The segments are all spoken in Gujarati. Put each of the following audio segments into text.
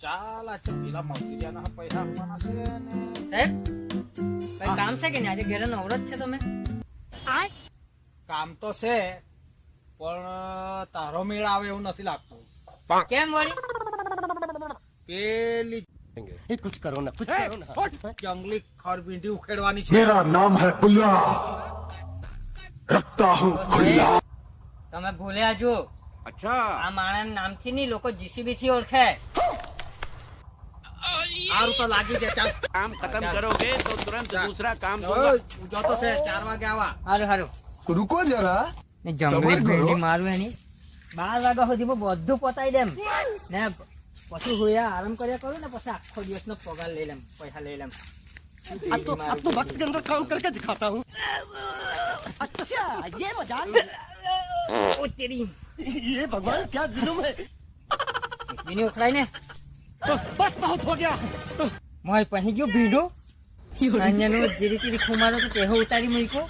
ચાલ આ પેલા મજૂરિયાના પૈસા આપવાના છે ને સાહેબ કઈ કામ છે કે નહીં? આજે ઘરે નવરત છે તમે? કામ તો છે પણ તારો મેળ આવે એવું નથી લાગતું. કેમ વળી? પેલી कुछ करो ना कुछ करो ना જંગલી ખરબીંડી ઉખેડવાની છે. मेरा नाम है बुल्ला रखता हूँ તો खुल्ला સાહેબ, તમે ભૂલ્યા જો. આ માણસ નામથી નહીં, લોકો જીસીબી થી ઓળખે. સારું તો લાગી જાય. ચાલ काम खत्म करोगे तो तुरंत दूसरा काम ઓય, ઊંઝો તો છે 4 વાગે આવા. હારું હારું. रुको जरा ને જંગલી ભેંડી મારવું એની 12 વાગ્યા સુધી બધું પતાવી દેમ ને પછી હોયા આરામ કર્યા કરું ને પછી આખો દિવસનો પગાર લઈ લેમ, પૈસા લઈ લેમ. अब तो वक्त के अंदर काम करके दिखाता हूँ अच्छा ये मजाक ઓ તેરી ये भगवान क्या जुल्म है વિની ઉખડાય ને बस बहुत हो गया મોય પછી ગયો ભીડું અહીંયાનું જીરી જીરી ખુમારો તો તેહો ઉતારી મૂક્યો.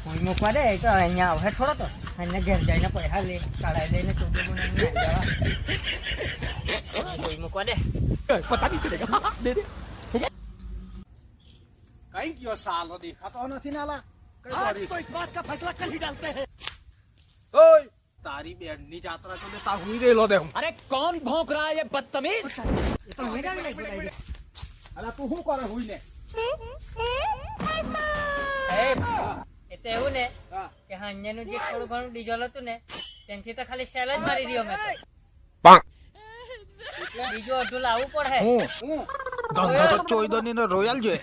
કોઈ મૂકવા દે તો અહીંયા આવે થોડો તો અહીંયા ઘેર જઈને પૈસા લે કાઢાઈ લઈને ચોકે બનાવીને જવા. કોઈ મૂકવા દે. पता नहीं चलेगा दे दे કઈ ગયો સાલો દેખાતો નથી નાલા. કઈ आज વાળી? तो इस बात का फैसला कल ही डालते हैं ઓય તારી બેનની જાત્રા તો તા હુઈ રહેલો દે હું. अरे कौन भौंक रहा है ये बदतमीज એ તો હવે ગાડી લાગી ડાયરેક્ટ. અલા તું શું કરે હુઈ ને? સાહેબ એ તો એવું ને હા. કે અહીંયાનું જે થોડું ઘણું ડીઝલ હતું ને તેનાથી તો ખાલી સેલ જ મારી રહ્યો મેં તો. બીજું અડધું લાવવું પડે. હું ધંધો તો ચોઈદોની નો રોયલ જોઈએ.